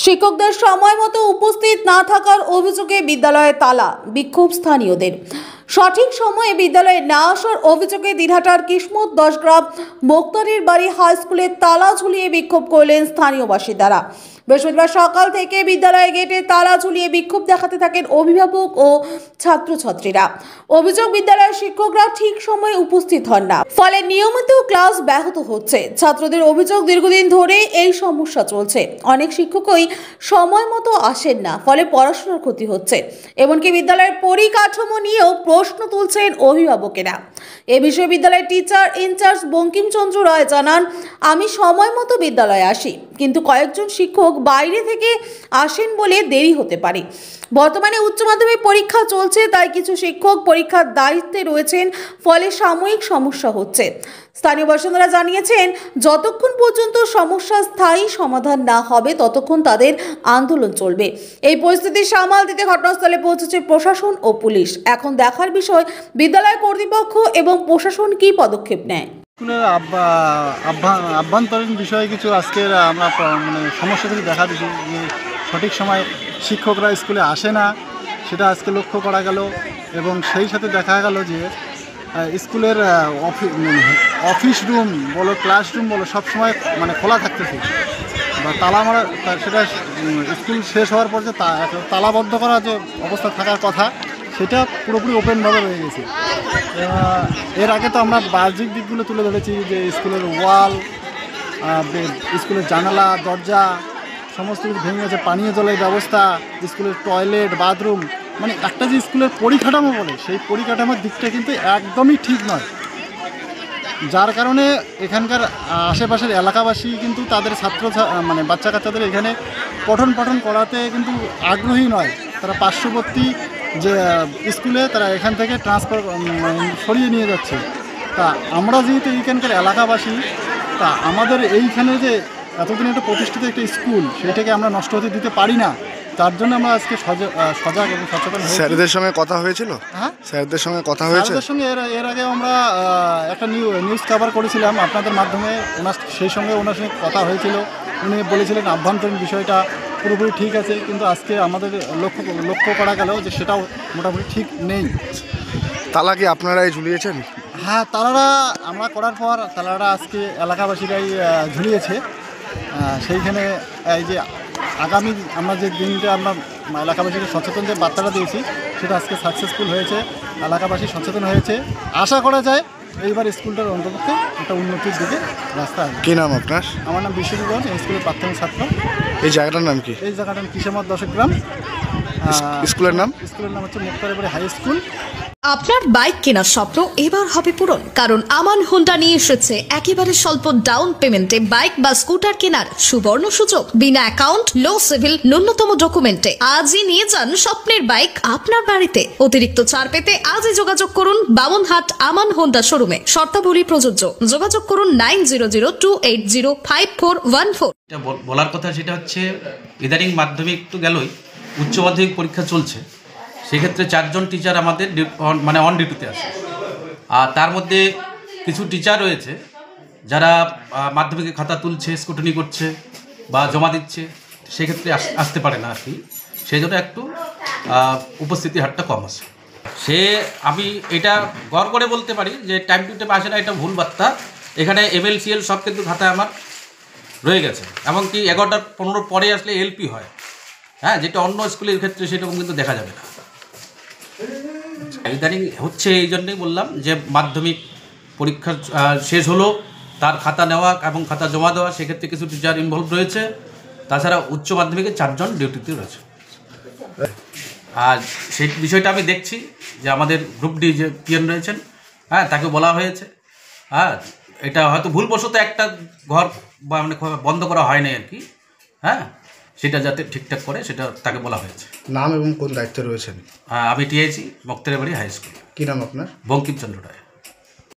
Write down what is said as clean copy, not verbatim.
শিক্ষকদের সময় মতো উপস্থিত না থাকার অভিযোগে বিদ্যালয়ে তালা, বিক্ষোভ স্থানীয়দের। সঠিক সময়ে বিদ্যালয়ে না আসার অভিযোগে দিনহাটার কিসমত 10 গ্রাম মোক্তারির বাড়ি হাই স্কুলে তালা ঝুলিয়ে বিক্ষোভ করলেন স্থানীয় বাসিন্দারা। বৃহস্পতিবার সকাল থেকে বিদ্যালয়ে গেটে তালা ঝুলিয়ে বিক্ষোভ দেখাতে থাকেন অভিভাবক ও ছাত্রছাত্রীরা। অভিযোগ, বিদ্যালয়ের শিক্ষকরা ঠিক সময়ে উপস্থিত হন না, ফলে নিয়মিত ক্লাস ব্যাহত হচ্ছে। ছাত্রদের অভিযোগ, দীর্ঘদিন ধরে এই সমস্যা চলছে। অনেক শিক্ষকই সময় মতো আসেন না, ফলে পড়াশোনার ক্ষতি হচ্ছে। এমনকি বিদ্যালয়ের পরিকাঠামো নিয়েও প্রশ্ন তুলছেন অভিভাবকেরা। এ বিষয়ে বিদ্যালয়ের টিচার ইনচার্জ বঙ্কিমচন্দ্র রায় জানান, আমি সময় মতো বিদ্যালয়ে আসি, কিন্তু কয়েকজন শিক্ষক বাইরে থেকে আসেন বলে দেরি হতে পারে। বর্তমানে উচ্চ মাধ্যমিক পরীক্ষা চলছে, তাই কিছু শিক্ষক পরীক্ষার দায়িত্বে রয়েছেন, ফলে সাময়িক সমস্যা হচ্ছে। স্থানীয় বাসিন্দারা জানিয়েছেন, যতক্ষণ পর্যন্ত সমস্যা স্থায়ী সমাধান না হবে ততক্ষণ তাদের আন্দোলন চলবে। এই পরিস্থিতি সামাল দিতে ঘটনাস্থলে পৌঁছেছে প্রশাসন ও পুলিশ। এখন দেখার বিষয় বিদ্যালয় কর্তৃপক্ষ এবং প্রশাসন কী পদক্ষেপ নেয়। স্কুলের আভ্যন্তরীণ বিষয়ে কিছু আজকের আমরা সমস্যা থেকে দেখা দিচ্ছি যে সঠিক সময় শিক্ষকরা স্কুলে আসে না, সেটা আজকে লক্ষ্য করা গেল। এবং সেই সাথে দেখা গেল যে স্কুলের অফিস রুম বলো, ক্লাসরুম বলো, সবসময় খোলা থাকতেছে বা তালা মারা, সেটা স্কুল শেষ হওয়ার পর যে তালাবদ্ধ করা যে অবস্থা থাকার কথা, সেটা পুরোপুরি ওপেনভাবে রয়ে গেছে। এর আগে তো আমরা বাহ্যিক দিকগুলো তুলে ধরেছি যে স্কুলের ওয়াল, স্কুলের জানালা, দরজা সমস্ত কিছু ভেঙে গেছে, পানীয় জলের ব্যবস্থা, স্কুলের টয়লেট, বাথরুম, একটা যে স্কুলের পরিকাঠামো বলে, সেই পরিকাঠামোর দিকটা কিন্তু একদমই ঠিক নয়। যার কারণে এখানকার আশেপাশের এলাকাবাসী কিন্তু তাদের বাচ্চা কাচ্চাদের এখানে পঠন পাঠন করাতে কিন্তু আগ্রহী নয়। তারা পার্শ্ববর্তী যে স্কুলে তারা এখান থেকে ট্রান্সফার সরিয়ে নিয়ে যাচ্ছে। তা আমরা যেহেতু এইখানকার এলাকাবাসী, তা আমাদের এইখানে যে এতদিন একটা প্রতিষ্ঠিত একটা স্কুল, সেইটাকে আমরা নষ্ট হতে দিতে পারি না। তার জন্য আমরা আজকে সজাগ এবং সচেতন হয়েছি। স্যারদের সঙ্গে কথা হয়েছিল? হ্যাঁ, স্যারদের সঙ্গে কথা হয়েছে। স্যারদের সঙ্গে এর আগে আমরা একটা নিউজ কভার করেছিলাম আপনাদের মাধ্যমে। সেই সঙ্গে ওনার সঙ্গে কথা হয়েছিল। উনি বলেছিলেন আভ্যন্তরীণ বিষয়টা পুরোপুরি ঠিক আছে, কিন্তু আজকে আমাদের লক্ষ্য করা গেল যে সেটাও মোটামুটি ঠিক নেই। তালা কি আপনারাই ঝুলিয়েছেন? হ্যাঁ, তালাটা আমরা করার পর তালাটা আজকে এলাকাবাসীরাই ঝুলিয়েছে। সেইখানে এই যে আগামী আমরা যে দিনটা আমরা এলাকাবাসীকে সচেতন যে বার্তাটা দিয়েছি, সেটা আজকে সাকসেসফুল হয়েছে। এলাকাবাসী সচেতন হয়েছে। আশা করা যায় এইবার স্কুলটার অন্তর্ভুক্ত একটা উন্নতির দিকে রাস্তা আছে। কী নাম আপনার? আমার নাম বিশ্বজিৎ, এই স্কুলের প্রাথমিক ছাত্র। এই জায়গাটার নাম কি? এই জায়গাটার কিসমত 10 গ্রাম। স্কুলের নাম হচ্ছে মোক্তারির বাড়ি হাই স্কুল। আপনার বাইক কেনার স্বপ্ন এবার হবে পূরণ, কারণ আমান হোন্ডা নিয়ে এসেছে একেবারে স্বল্প ডাউন পেমেন্টে বাইক বা স্কুটার কেনার সুবর্ণ সুযোগ। বিনা অ্যাকাউন্ট, লো সিভিল, ন্যূনতম ডকুমেন্টে আজই নিয়ে যান স্বপ্নের বাইক আপনার বাড়িতে। অতিরিক্ত ছাড় পেতে আজই যোগাযোগ করুন বামনহাট আমান হোন্ডা শোরুমে। শর্তাবলী প্রযোজ্য। যোগাযোগ করুন 9002805414। বলার কথা সেটা হচ্ছে, ইদানিং মাধ্যমিক তো গেলই, উচ্চ মাধ্যমিক পরীক্ষা চলছে। সেক্ষেত্রে 4 জন টিচার আমাদের অন ডিউটিতে আছে। আর তার মধ্যে কিছু টিচার রয়েছে যারা মাধ্যমিকের খাতা তুলছে, স্কুটনি করছে বা জমা দিচ্ছে, সেক্ষেত্রে আসতে পারে না আর কি। সেই জন্য একটু উপস্থিতি হারটা কম আছে। আমি এটা গড় করে বলতে পারি যে টাইম টু টাইম আসে না, এটা ভুল বার্তা। এখানে MLCL সব কিন্তু খাতায় আমার রয়ে গেছে। এমনকি 11:15 পরে আসলে LP হয়, হ্যাঁ, যেটা অন্য স্কুলের ক্ষেত্রে সেরকম কিন্তু দেখা যাবে না। ইদানিং হচ্ছে এই জন্যই বললাম যে মাধ্যমিক পরীক্ষা শেষ হলো, তার খাতা নেওয়া এবং খাতা জমা দেওয়া, সেক্ষেত্রে কিছু টিচার ইনভলভ রয়েছে। তাছাড়া উচ্চ মাধ্যমিকে 4 জন ডিউটিতে রয়েছে। আর সেই বিষয়টা আমি দেখছি যে আমাদের গ্রুপ ডি যে পিএন রয়েছেন, হ্যাঁ, তাকে বলা হয়েছে। হ্যাঁ, এটা হয়তো ভুলবশত একটা ঘর বন্ধ করা হয় নাই আর কি, হ্যাঁ, সেটা যাতে ঠিকঠাক করে সেটা তাকে বলা হয়েছে। নাম এবং কোন দায়িত্বে রয়েছেন? আমি টিআইসি মোক্তারির বাড়ি হাই স্কুল। কী নাম আপনার? বঙ্কিমচন্দ্র রায়।